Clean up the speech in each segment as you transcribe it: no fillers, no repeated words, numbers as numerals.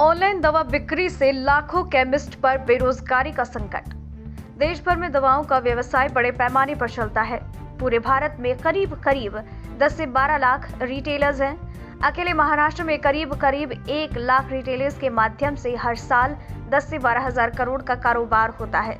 Online दवा बिक्री से लाखों केमिस्ट पर बेरोजगारी का संकट। देश भर में दवाओं का व्यवसाय बड़े पैमाने पर चलता है। पूरे भारत में करीब 10 से 12 लाख रिटेलर्स हैं। अकेले महाराष्ट्र में करीब 1 लाख रिटेलर्स के माध्यम से हर साल 10 से 12 हजार करोड़ का कारोबार होता है।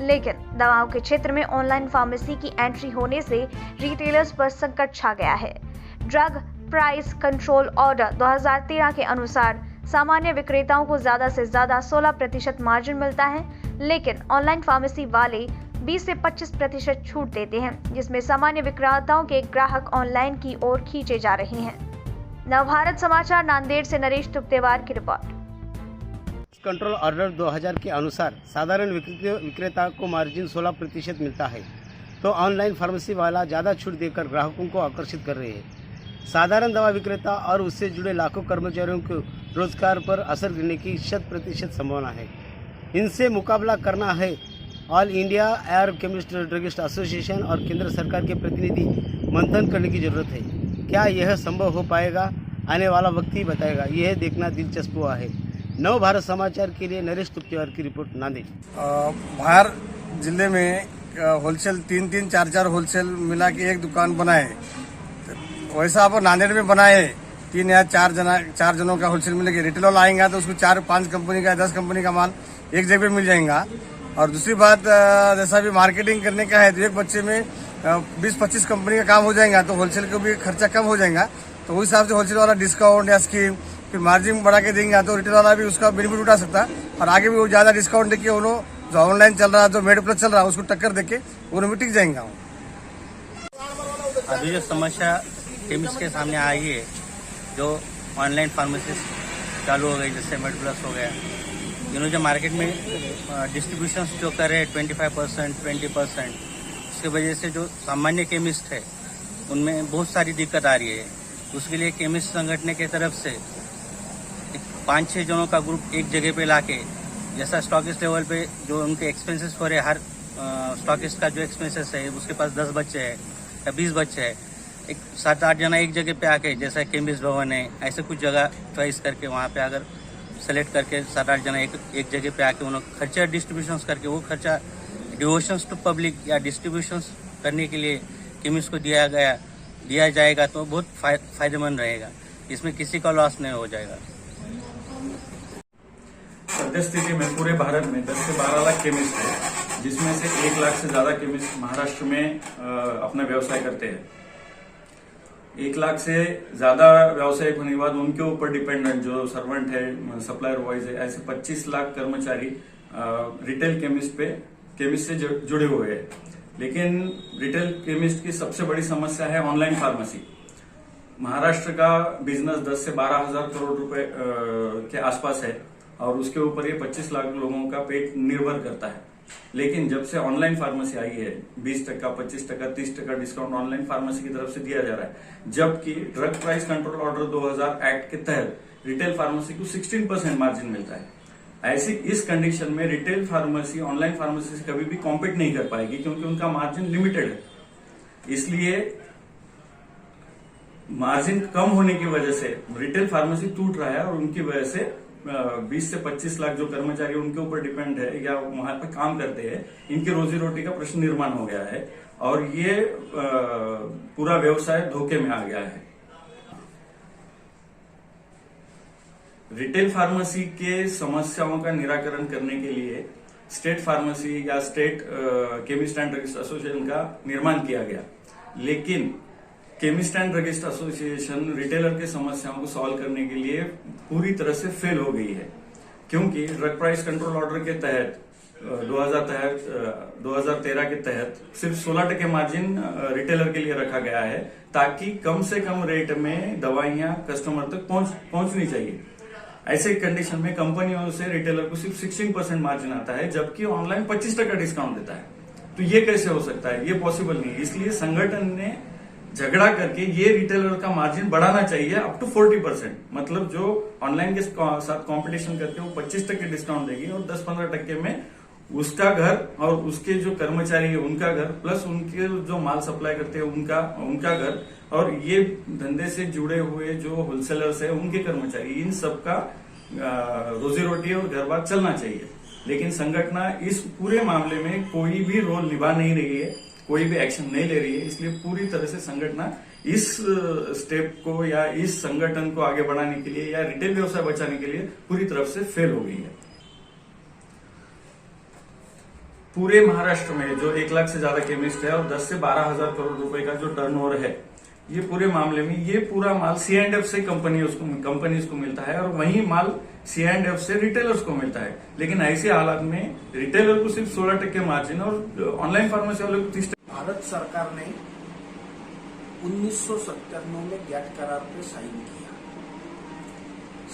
लेकिन दवाओं के क्षेत्र में ऑनलाइन फार्मेसी की एंट्री होने से रिटेलर्स पर संकट छा गया है। ड्रग प्राइस कंट्रोल ऑर्डर 2013 के अनुसार सामान्य विक्रेताओं को ज्यादा से ज्यादा 16% मार्जिन मिलता है, लेकिन ऑनलाइन फार्मेसी वाले 20 से 25% छूट देते हैं, जिसमें सामान्य विक्रेताओं के ग्राहक ऑनलाइन की ओर खींचे जा रहे हैं। नवभारत समाचार नांदेड़ से नरेश तुप्तेवार की रिपोर्ट। कंट्रोल ऑर्डर 2000 के अनुसार साधारण विक्रेता को मार्जिन 16% मिलता है, तो ऑनलाइन फार्मेसी वाला ज़्यादा छूट देकर ग्राहकों को आकर्षित कर रहे हैं। साधारण दवा विक्रेता और उससे जुड़े लाखों कर्मचारियों को रोजगार पर असर गिरने की 100% संभावना है। इनसे मुकाबला करना है all India air chemist druggist association और केंद्र सरकार के प्रतिनिधि मंथन करने की जरूरत है। क्या यह संभव हो पाएगा, आने वाला वक्त ही बताएगा। यह देखना दिलचस्प हुआ है। नव भारत समाचार के लिए नरेश तुप्तेवार की रिपोर्ट नांदेड़। बाहर जिले में होलसेल 3-3, 4-4 होलसेल मिला के एक दुकान बनाए, वैसा आप नांदेड़ में बनाए 3 या 4 जनों का होलसेल मिलेगा। रिटेल वाला आएगा तो उसको 4-5 कंपनी का 10 कंपनी का माल एक जगह पे मिल जाएगा। और दूसरी बात, जैसा भी मार्केटिंग करने का है तो एक बच्चे में 20-25 कंपनी का काम हो जाएगा, तो होलसेल को भी खर्चा कम हो जाएगा। तो उस हिसाब से होलसेल वाला डिस्काउंट या स्कीम फिर मार्जिन बढ़ा के देंगे, तो रिटेल वाला भी उसका बेनिफिट उठा सकता है और आगे भी वो ज्यादा डिस्काउंट देके उन्होंने जो ऑनलाइन चल रहा है, जो मेड प्लस चल रहा है, उसको टक्कर देके उन्हें भी टिक जाएंगे। अभी जो समस्या केमिस्ट के सामने आई है, जो ऑनलाइन फार्मेसी चालू हो गई, जैसे मेड प्लस हो गया, इन्होंने जो मार्केट में डिस्ट्रीब्यूशन जो कर रहे हैं 25%, 20%, उसकी वजह से जो सामान्य केमिस्ट है उनमें बहुत सारी दिक्कत आ रही है। उसके लिए केमिस्ट संगठन की तरफ से 5-6 जनों का ग्रुप एक जगह पे लाके, जैसा स्टॉकिस्ट लेवल पे जो उनके एक्सपेंसेस हो रहे, हर स्टॉकिस्ट का जो एक्सपेंसेस है उसके पास 10 बच्चे हैं या 20 बच्चे हैं, 7-8 जना एक जगह पे आके, जैसा केमिस्ट भवन है, ऐसे कुछ जगह चॉइस करके वहाँ पे अगर सेलेक्ट करके 7-8 जना एक जगह पे आके उन्होंने खर्चा डिस्ट्रीब्यूशन करके, वो खर्चा डिवोशंस टू पब्लिक या डिस्ट्रीब्यूशन करने के लिए केमिस्ट को दिया जाएगा, तो बहुत फायदेमंद रहेगा। इसमें किसी का लॉस नहीं हो जाएगा। सद्य स्थिति में पूरे भारत में 10 से 12 लाख केमिस्ट है, जिसमें से 1 लाख से ज्यादा केमिस्ट महाराष्ट्र में अपना व्यवसाय करते हैं। 1 लाख से ज्यादा व्यावसायिक होने के बाद उनके ऊपर डिपेंडेंट जो सर्वेंट है, सप्लायर वाइज है, ऐसे 25 लाख कर्मचारी रिटेल केमिस्ट से जुड़े हुए हैं। लेकिन रिटेल केमिस्ट की सबसे बड़ी समस्या है ऑनलाइन फार्मेसी। महाराष्ट्र का बिजनेस 10 से 12 हजार करोड़ रुपए के आसपास है और उसके ऊपर ये 25 लाख लोगों का पेट निर्भर करता है। लेकिन जब से ऑनलाइन फार्मेसी आई है, 20%, 25%, 30% डिस्काउंट ऑनलाइन फार्मेसी की तरफ से दिया जा रहा है, जबकि drug price control order 2000 act के तहत रिटेल फार्मेसी को 16% मार्जिन मिलता है। ऐसी इस कंडीशन में रिटेल फार्मेसी ऑनलाइन फार्मेसी से कभी भी कॉम्पीट नहीं कर पाएगी, क्योंकि उनका मार्जिन लिमिटेड है। इसलिए मार्जिन कम होने की वजह से रिटेल फार्मेसी टूट रहा है और उनकी वजह से 20 से 25 लाख जो कर्मचारी उनके ऊपर डिपेंड है या वहां पर काम करते हैं, इनकी रोजी रोटी का प्रश्न निर्माण हो गया है और ये पूरा व्यवसाय धोखे में आ गया है। रिटेल फार्मेसी के समस्याओं का निराकरण करने के लिए स्टेट फार्मेसी या state chemist and druggist association का निर्माण किया गया, लेकिन chemist and druggist association retailer के समस्याओं को सॉल्व करने के लिए पूरी तरह से फेल हो गई है, क्योंकि ड्रग प्राइस कंट्रोल ऑर्डर के तहत 2013 के तहत सिर्फ 16% मार्जिन रिटेलर के लिए रखा गया है, ताकि कम से कम रेट में दवाइयां कस्टमर तक पहुंचनी चाहिए। ऐसे कंडीशन में कंपनियों से रिटेलर को सिर्फ 16% मार्जिन आता है, जबकि ऑनलाइन 25% डिस्काउंट देता है। तो ये कैसे हो सकता है? ये पॉसिबल नहीं। इसलिए संगठन ने झगड़ा करके ये रिटेलर का मार्जिन बढ़ाना चाहिए अप टू 40%। मतलब जो ऑनलाइन के साथ कंपटीशन करके वो 25% डिस्काउंट देगी और 10-15% में उसका घर और उसके जो कर्मचारी है उनका घर, प्लस उनके जो माल सप्लाई करते हैं उनका घर, और ये धंधे से जुड़े हुए जो होलसेलर्स है उनके कर्मचारी, इन सबका रोजी रोटी और घर बार चलना चाहिए। लेकिन संगठन इस पूरे मामले में कोई भी रोल निभा नहीं रही है, कोई भी एक्शन नहीं ले रही है। इसलिए पूरी तरह से संगठन इस स्टेप को या इस संगठन को आगे बढ़ाने के लिए या रिटेल व्यवसाय बचाने के लिए पूरी तरफ से फेल हो गई है। पूरे महाराष्ट्र में जो 1 लाख से ज्यादा केमिस्ट है और 10 से 12 हजार करोड़ रुपए का जो टर्नओवर है, ये पूरे मामले में ये पूरा माल C&F से कंपनीज को मिलता है और वही माल C&F से रिटेलर्स को मिलता है। लेकिन ऐसे हालात में रिटेलर को सिर्फ 16% मार्जिन और ऑनलाइन फार्मेसी वाले को 30%। भारत सरकार ने 1997 में गैट करार पे साइन किया।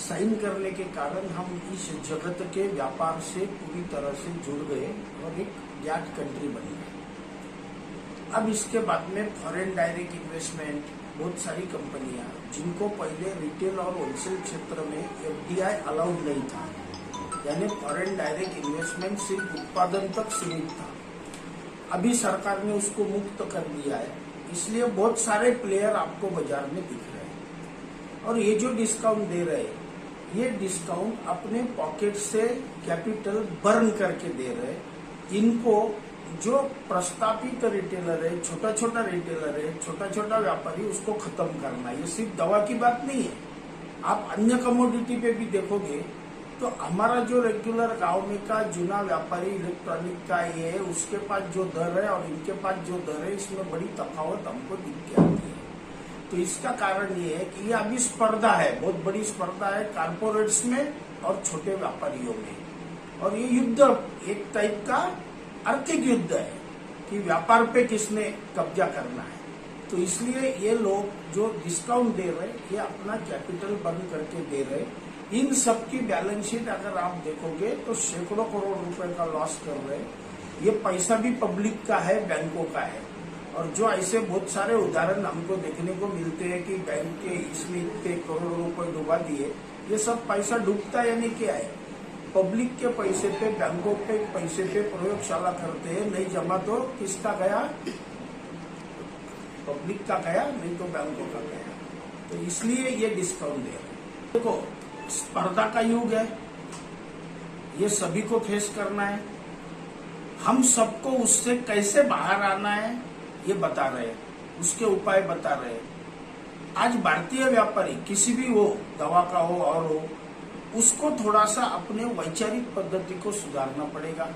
साइन करने के कारण हम इस जगत के व्यापार से पूरी तरह से जुड़ गए और एक गैट कंट्री बन गए। अब इसके बाद में फॉरेन डायरेक्ट इन्वेस्टमेंट, बहुत सारी कंपनियां जिनको पहले रिटेल और होलसेल क्षेत्र में FDI अलाउड नहीं था, यानी फॉरेन डायरेक्ट इन्वेस्टमेंट सिर्फ उत्पादन तक सीमित था, अभी सरकार ने उसको मुक्त कर दिया है। इसलिए बहुत सारे प्लेयर आपको बाजार में दिख रहे हैं और ये जो डिस्काउंट दे रहे हैं, ये डिस्काउंट अपने पॉकेट से कैपिटल बर्न करके दे रहे हैं। इनको जो प्रस्तावित रिटेलर है, छोटा छोटा रिटेलर है, छोटा छोटा व्यापारी, उसको खत्म करना है। ये सिर्फ दवा की बात नहीं है, आप अन्य कमोडिटी पे भी देखोगे तो हमारा जो रेगुलर गांव में का जुना व्यापारी इलेक्ट्रॉनिक का ये है, उसके पास जो दर है और इनके पास जो दर है, इसमें बड़ी तफावत हमको दिख के आती है। तो इसका कारण ये है कि ये अभी स्पर्धा है, बहुत बड़ी स्पर्धा है कारपोरेट्स में और छोटे व्यापारियों में। और ये युद्ध एक टाइप का आर्थिक युद्ध है कि व्यापार पे किसने कब्जा करना है। तो इसलिए ये लोग जो डिस्काउंट दे रहे हैं, ये अपना कैपिटल बर्न करके दे रहे हैं। इन सब की बैलेंस शीट अगर आप देखोगे तो सैकड़ों करोड़ रुपए का लॉस कर रहे हैं। ये पैसा भी पब्लिक का है, बैंकों का है। और जो ऐसे बहुत सारे उदाहरण हमको देखने को मिलते हैं कि बैंक के इसमें इतने करोड़ रुपए डुबा दिए, ये सब पैसा डूबता यानी क्या है, पब्लिक के पैसे पे, बैंकों पे पैसे पे प्रयोगशाला करते हैं। नहीं जमा तो किसका गया, पब्लिक का गया, नहीं तो बैंकों का गया। तो इसलिए ये डिस्काउंट दे रहे हैं। देखो, स्पर्धा का युग है, ये सभी को फेस करना है। हम सबको उससे कैसे बाहर आना है ये बता रहे हैं, उसके उपाय बता रहे हैं। आज भारतीय व्यापारी किसी भी हो, दवा का हो और हो, उसको थोड़ा सा अपने वैचारिक पद्धति को सुधारना पड़ेगा।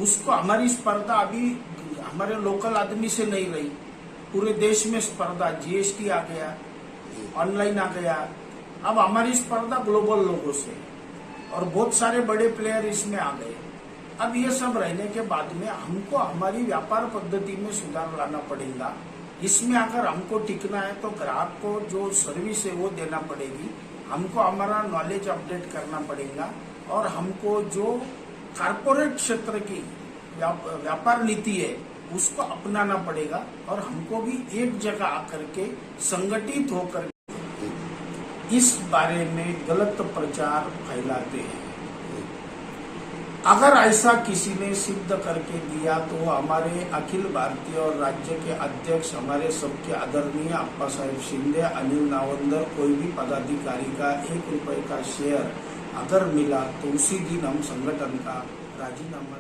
उसको हमारी स्पर्धा अभी हमारे लोकल आदमी से नहीं रही, पूरे देश में स्पर्धा, GST आ गया, ऑनलाइन आ गया। अब हमारी स्पर्धा ग्लोबल लोगों से और बहुत सारे बड़े प्लेयर इसमें आ गए। अब ये सब रहने के बाद में हमको हमारी व्यापार पद्धति में सुधार लाना पड़ेगा। इसमें अगर हमको टिकना है तो ग्राहक को जो सर्विस है वो देना पड़ेगी, हमको हमारा नॉलेज अपडेट करना पड़ेगा और हमको जो कारपोरेट क्षेत्र की व्यापार नीति है उसको अपनाना पड़ेगा और हमको भी एक जगह आकर के संगठित होकर इस बारे में गलत प्रचार फैलाते हैं। अगर ऐसा किसी ने सिद्ध करके दिया तो हमारे अखिल भारतीय और राज्य के अध्यक्ष, हमारे सबके आदरणीय अप्पा साहेब शिंदे, अनिल नावंदर, कोई भी पदाधिकारी का 1 रुपए का शेयर अगर मिला तो उसी दिन हम संगठन का राजीनामा